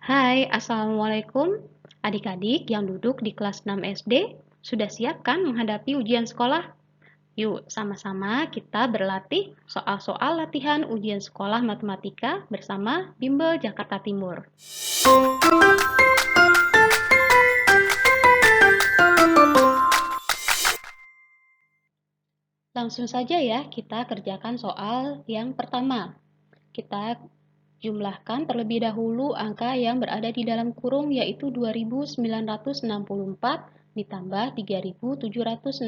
Hai, Assalamualaikum. Adik-adik yang duduk di kelas 6 SD, sudah siap kan menghadapi ujian sekolah? Yuk, sama-sama kita berlatih soal-soal latihan ujian sekolah matematika bersama Bimbel Jakarta Timur. Langsung saja ya, kita kerjakan soal yang pertama. Kita jumlahkan terlebih dahulu angka yang berada di dalam kurung, yaitu 2.964 ditambah 3.764.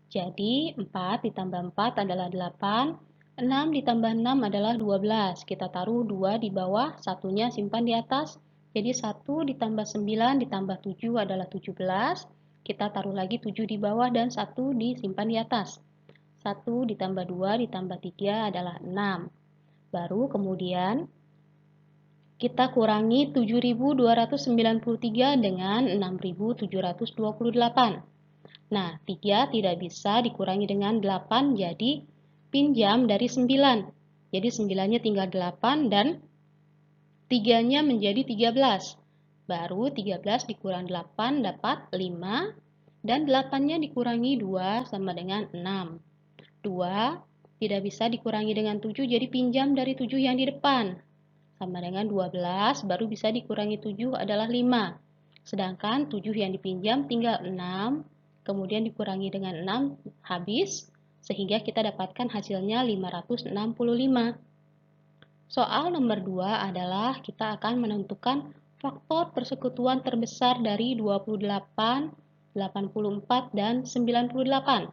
Jadi 4 ditambah 4 adalah 8, 6 ditambah 6 adalah 12. Kita taruh 2 di bawah, satunya simpan di atas. Jadi 1 ditambah 9 ditambah 7 adalah 17. Kita taruh lagi 7 di bawah dan 1 disimpan di atas. 1 ditambah 2 ditambah 3 adalah 6. Baru kemudian kita kurangi 7.293 dengan 6.728. Nah, 3 tidak bisa dikurangi dengan 8, jadi pinjam dari 9. Jadi 9-nya tinggal 8 dan 3-nya menjadi 13. Baru 13 dikurang 8 dapat 5 dan 8-nya dikurangi 2 sama dengan 6. 2 tidak bisa dikurangi dengan 7, jadi pinjam dari 7 yang di depan. Sama dengan 12, baru bisa dikurangi 7 adalah 5. Sedangkan 7 yang dipinjam tinggal 6, kemudian dikurangi dengan 6 habis, sehingga kita dapatkan hasilnya 565. Soal nomor 2 adalah kita akan menentukan faktor persekutuan terbesar dari 28, 84, dan 98.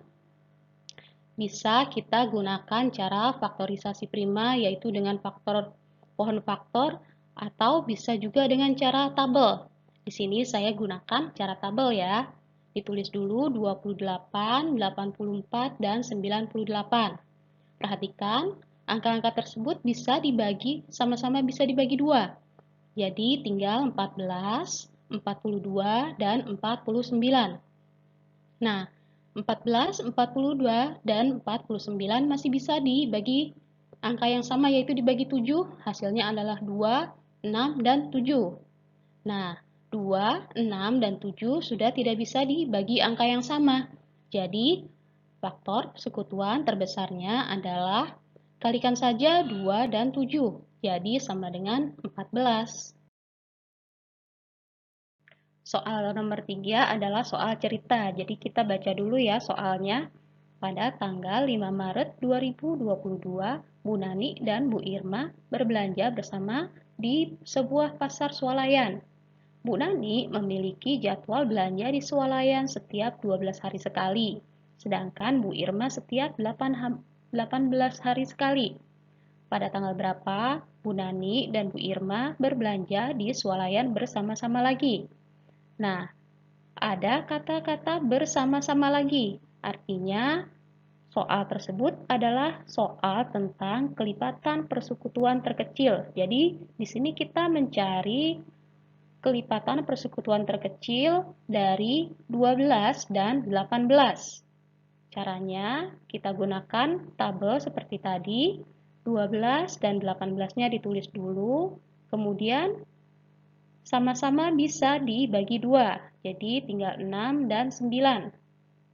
Bisa kita gunakan cara faktorisasi prima, yaitu dengan pohon faktor, atau bisa juga dengan cara tabel. Di sini saya gunakan cara tabel ya. Ditulis dulu 28, 84, dan 98. Perhatikan, angka-angka tersebut bisa dibagi, sama-sama bisa dibagi 2. Jadi tinggal 14, 42, dan 49. Nah, 14, 42, dan 49 masih bisa dibagi angka yang sama, yaitu dibagi 7, hasilnya adalah 2, 6, dan 7. Nah, 2, 6, dan 7 sudah tidak bisa dibagi angka yang sama. Jadi, faktor persekutuan terbesarnya adalah kalikan saja 2 dan 7. Jadi, sama dengan 14. Soal nomor 3 adalah soal cerita. Jadi kita baca dulu ya soalnya. Pada tanggal 5 Maret 2022, Bu Nani dan Bu Irma berbelanja bersama di sebuah pasar swalayan. Bu Nani memiliki jadwal belanja di swalayan setiap 12 hari sekali, sedangkan Bu Irma setiap 18 hari sekali. Pada tanggal berapa Bu Nani dan Bu Irma berbelanja di swalayan bersama-sama lagi? Nah, ada kata-kata bersama-sama lagi. Artinya, soal tersebut adalah soal tentang kelipatan persekutuan terkecil. Jadi, di sini kita mencari kelipatan persekutuan terkecil dari 12 dan 18. Caranya, kita gunakan tabel seperti tadi. 12 dan 18-nya ditulis dulu, kemudian sama-sama bisa dibagi 2, jadi tinggal 6 dan 9.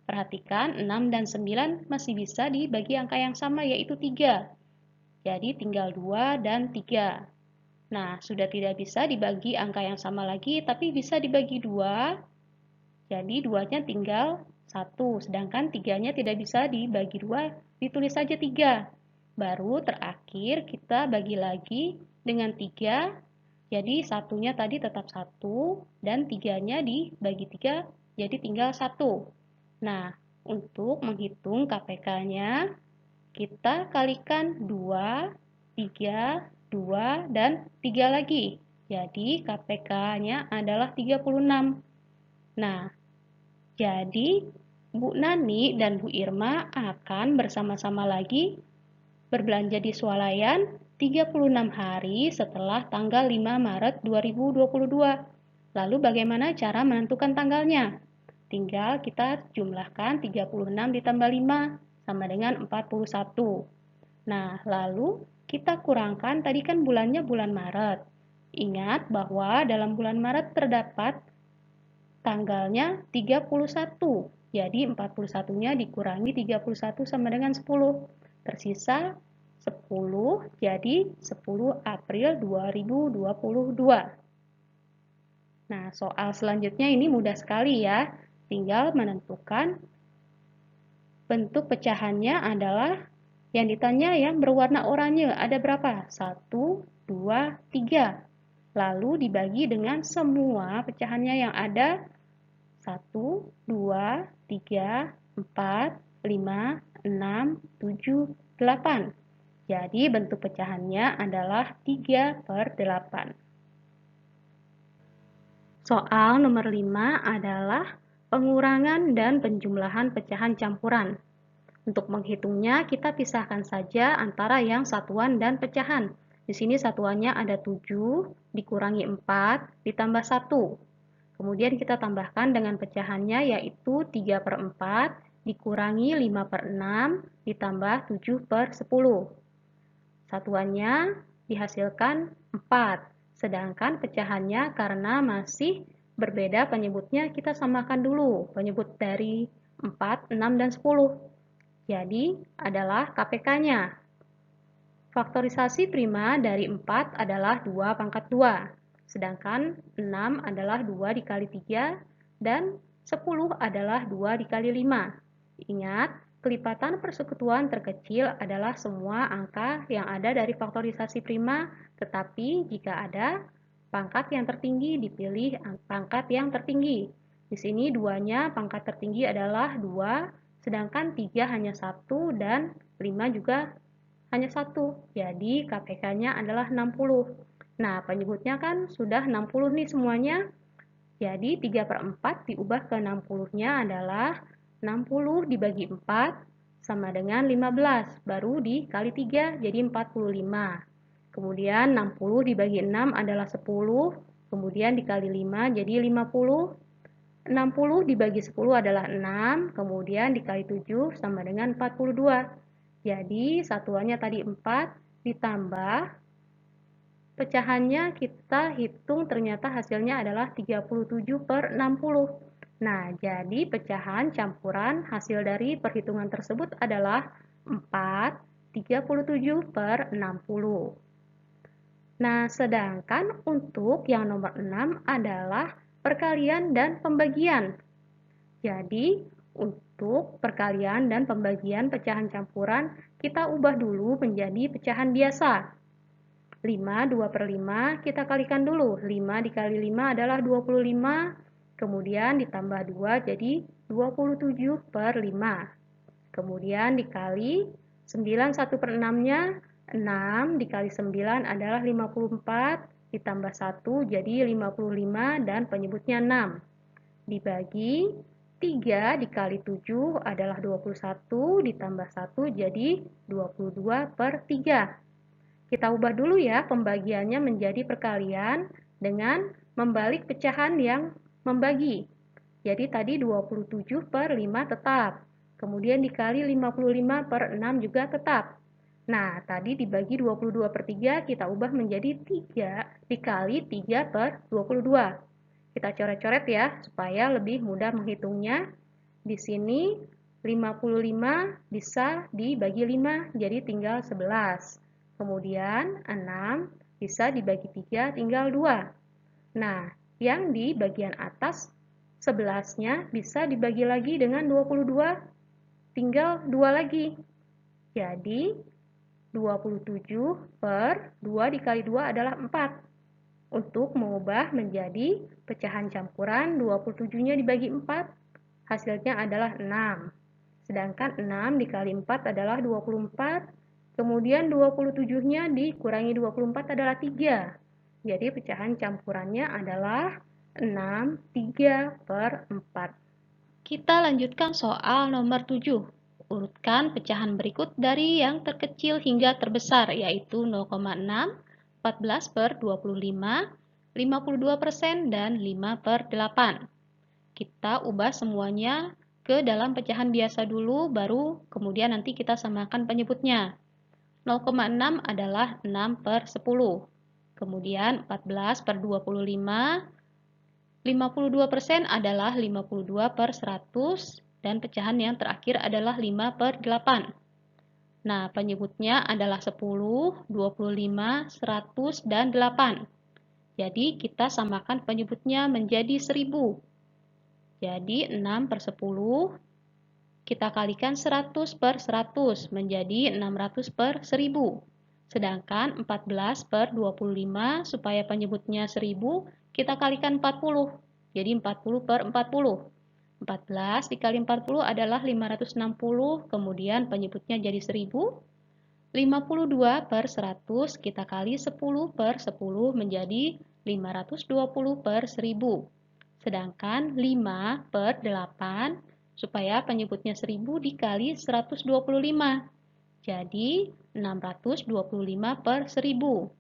Perhatikan 6 dan 9 masih bisa dibagi angka yang sama, yaitu 3. Jadi tinggal 2 dan 3. Nah, sudah tidak bisa dibagi angka yang sama lagi, tapi bisa dibagi 2. Jadi 2-nya tinggal 1, sedangkan 3-nya tidak bisa dibagi 2, ditulis saja 3. Baru terakhir kita bagi lagi dengan 3. Jadi satunya tadi tetap 1 dan 3-nya dibagi 3 jadi tinggal 1. Nah, untuk menghitung KPK-nya kita kalikan 2, 3, 2, dan 3 lagi. Jadi KPK-nya adalah 36. Nah, jadi Bu Nani dan Bu Irma akan bersama-sama lagi berbelanja di swalayan 36 hari setelah tanggal 5 Maret 2022. Lalu bagaimana cara menentukan tanggalnya? Tinggal kita jumlahkan 36 ditambah 5 sama dengan 41. Nah, lalu kita kurangkan, tadi kan bulannya bulan Maret. Ingat bahwa dalam bulan Maret terdapat tanggalnya 31. Jadi 41-nya dikurangi 31 sama dengan 10. Tersisa 10, jadi 10 April 2022. Nah, soal selanjutnya ini mudah sekali ya. Tinggal menentukan bentuk pecahannya adalah yang ditanya yang berwarna oranye. Ada berapa? 1, 2, 3. Lalu dibagi dengan semua pecahannya yang ada 1, 2, 3, 4, 5, 6, 7, 8. Jadi bentuk pecahannya adalah 3/8. Soal nomor 5 adalah pengurangan dan penjumlahan pecahan campuran. Untuk menghitungnya, kita pisahkan saja antara yang satuan dan pecahan. Di sini satuannya ada 7, dikurangi 4, ditambah 1. Kemudian kita tambahkan dengan pecahannya yaitu 3/4 dikurangi 5/6 ditambah 7/10. Satuannya dihasilkan 4. Sedangkan pecahannya karena masih berbeda penyebutnya kita samakan dulu. Penyebut dari 4, 6, dan 10. Jadi adalah KPK-nya. Faktorisasi prima dari 4 adalah 2/2. Sedangkan 6 adalah 2 dikali 3 dan 10 adalah 2 dikali 5. Ingat, kelipatan persekutuan terkecil adalah semua angka yang ada dari faktorisasi prima, tetapi jika ada pangkat yang tertinggi dipilih pangkat yang tertinggi. Di sini 2-nya pangkat tertinggi adalah 2, sedangkan 3 hanya 1 dan 5 juga hanya 1. Jadi KPK-nya adalah 60. Nah, penyebutnya kan sudah 60 nih semuanya. Jadi 3/4 diubah ke 60-nya adalah 60 dibagi 4 sama dengan 15. Baru dikali 3 jadi 45. Kemudian 60 dibagi 6 adalah 10. Kemudian dikali 5 jadi 50. 60 dibagi 10 adalah 6. Kemudian dikali 7 sama dengan 42. Jadi satuannya tadi 4 ditambah pecahannya kita hitung ternyata hasilnya adalah 37/60. Nah, jadi pecahan campuran hasil dari perhitungan tersebut adalah 4, 37/60. Nah, sedangkan untuk yang nomor 6 adalah perkalian dan pembagian. Jadi, untuk perkalian dan pembagian pecahan campuran, kita ubah dulu menjadi pecahan biasa. 5, 2/5 kita kalikan dulu. 5 dikali 5 adalah 25. Kemudian ditambah 2 jadi 27/5. Kemudian dikali 9 1/6-nya 6 dikali 9 adalah 54. Ditambah 1 jadi 55 dan penyebutnya 6. Dibagi 3 dikali 7 adalah 21 ditambah 1 jadi 22/3. Kita ubah dulu ya pembagiannya menjadi perkalian dengan membalik pecahan yang membagi. Jadi tadi 27/5 tetap. Kemudian dikali 55/6 juga tetap. Nah, tadi dibagi 22/3 kita ubah menjadi 3 dikali 3/22. Kita coret-coret ya supaya lebih mudah menghitungnya. Di sini 55 bisa dibagi 5 jadi tinggal 11. Kemudian 6 bisa dibagi 3 tinggal 2. Nah, yang di bagian atas 11-nya bisa dibagi lagi dengan 22 tinggal 2 lagi. Jadi 27/2 dikali 2 adalah 4. Untuk mengubah menjadi pecahan campuran 27-nya dibagi 4, hasilnya adalah 6. Sedangkan 6 dikali 4 adalah 24. Kemudian 27-nya dikurangi 24 adalah 3. Jadi pecahan campurannya adalah 6, 3/4. Kita lanjutkan soal nomor 7. Urutkan pecahan berikut dari yang terkecil hingga terbesar, yaitu 0,6, 14/25, 52%, dan 5/8. Kita ubah semuanya ke dalam pecahan biasa dulu, baru kemudian nanti kita samakan penyebutnya. 0,6 adalah 6/10. Kemudian 14 per 25, 52% adalah 52 per 100, dan pecahan yang terakhir adalah 5 per 8. Nah, penyebutnya adalah 10, 25, 100, dan 8. Jadi, kita samakan penyebutnya menjadi 1000. Jadi, 6 per 10, kita kalikan 100 per 100, menjadi 600 per 1000. Sedangkan 14 per 25, supaya penyebutnya 1000, kita kalikan 40. Jadi 40 per 40. 14 dikali 40 adalah 560, kemudian penyebutnya jadi 1000. 52 per 100, kita kali 10 per 10 menjadi 520 per 1000. Sedangkan 5 per 8, supaya penyebutnya 1000 dikali 125. Jadi 625 per 1000.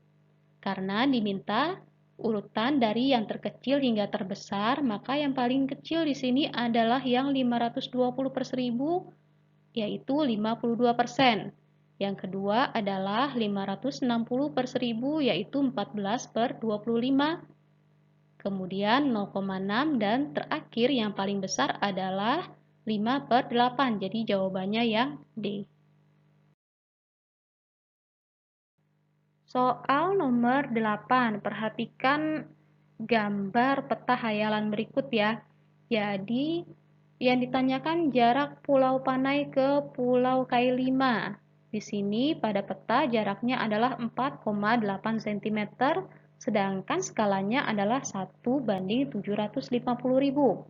Karena diminta urutan dari yang terkecil hingga terbesar, maka yang paling kecil di sini adalah yang 520 per 1000, yaitu 52%. Yang kedua adalah 560 per 1000, yaitu 14 per 25. Kemudian 0,6, dan terakhir yang paling besar adalah 5 per 8. Jadi jawabannya yang D. Soal nomor 8, perhatikan gambar peta hayalan berikut ya. Jadi, yang ditanyakan jarak Pulau Panai ke Pulau Kailima. Di sini pada peta jaraknya adalah 4,8 cm, sedangkan skalanya adalah 1:750.000.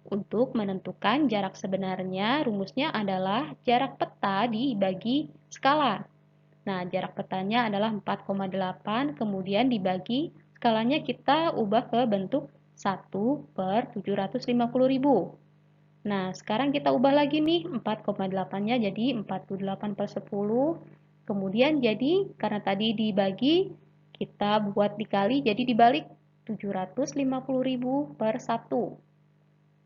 Untuk menentukan jarak sebenarnya, rumusnya adalah jarak peta dibagi skala. Nah, jarak petanya adalah 4,8, kemudian dibagi, skalanya kita ubah ke bentuk 1/750.000. Nah, sekarang kita ubah lagi nih, 4,8-nya jadi 48 per 10, kemudian jadi, karena tadi dibagi, kita buat dikali, jadi dibalik 750.000 per 1.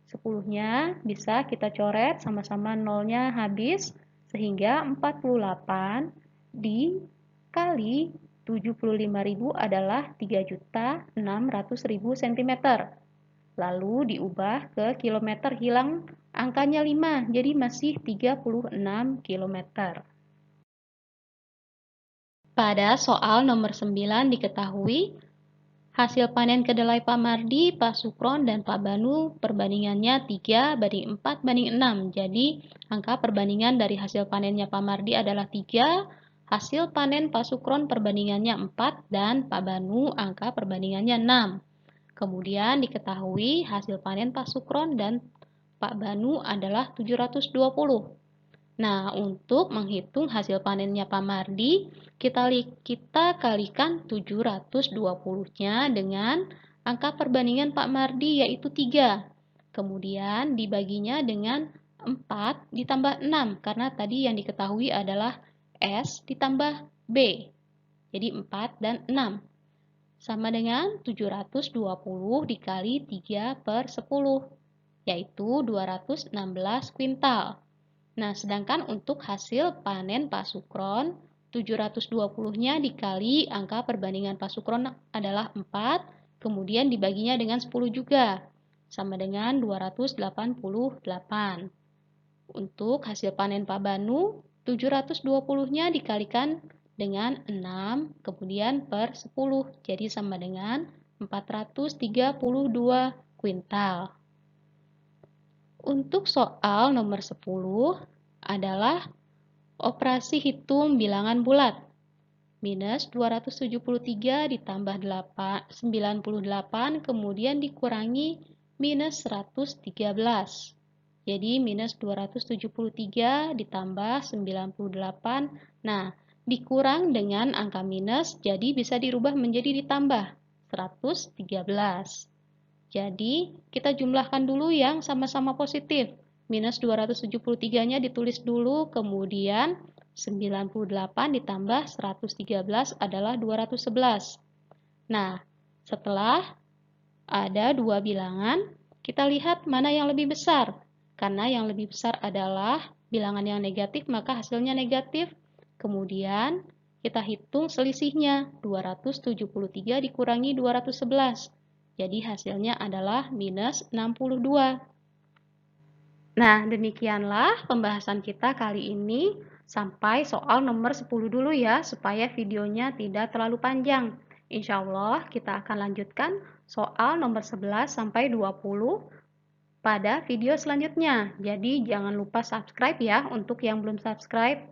10-nya bisa kita coret, sama-sama nolnya habis, sehingga 48 dikali 75.000 adalah 3.600.000 cm. Lalu diubah ke kilometer, hilang angkanya 5, jadi masih 36 km. Pada soal nomor 9 diketahui hasil panen kedelai Pak Mardi, Pak Sukron, dan Pak Banu perbandingannya 3:4:6. Jadi, angka perbandingan dari hasil panennya Pak Mardi adalah 3, hasil panen Pak Sukron perbandingannya 4, dan Pak Banu angka perbandingannya 6. Kemudian diketahui hasil panen Pak Sukron dan Pak Banu adalah 720. Nah, untuk menghitung hasil panennya Pak Mardi, kita kalikan 720-nya dengan angka perbandingan Pak Mardi, yaitu 3. Kemudian dibaginya dengan 4 ditambah 6, karena tadi yang diketahui adalah S ditambah B. Jadi 4 dan 6. Sama dengan 720 dikali 3 per 10, yaitu 216 kuintal. Nah, sedangkan untuk hasil panen Pak Sukron, 720-nya dikali angka perbandingan Pak Sukron adalah 4, kemudian dibaginya dengan 10 juga, sama dengan 288. Untuk hasil panen Pak Banu, 720-nya dikalikan dengan 6, kemudian per 10, jadi sama dengan 432 kuintal. Untuk soal nomor 10 adalah operasi hitung bilangan bulat. Minus 273 ditambah 98, kemudian dikurangi minus 113. Jadi minus 273 ditambah 98. Nah, dikurang dengan angka minus, jadi bisa dirubah menjadi ditambah 113. Jadi, kita jumlahkan dulu yang sama-sama positif. Minus 273-nya ditulis dulu, kemudian 98 ditambah 113 adalah 211. Nah, setelah ada dua bilangan, kita lihat mana yang lebih besar. Karena yang lebih besar adalah bilangan yang negatif, maka hasilnya negatif. Kemudian, kita hitung selisihnya, 273 dikurangi 211. Jadi hasilnya adalah minus 62. Nah, demikianlah pembahasan kita kali ini. Sampai soal nomor 10 dulu ya, supaya videonya tidak terlalu panjang. Insya Allah kita akan lanjutkan soal nomor 11 sampai 20 pada video selanjutnya. Jadi jangan lupa subscribe ya untuk yang belum subscribe.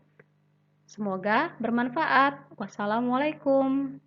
Semoga bermanfaat. Wassalamualaikum.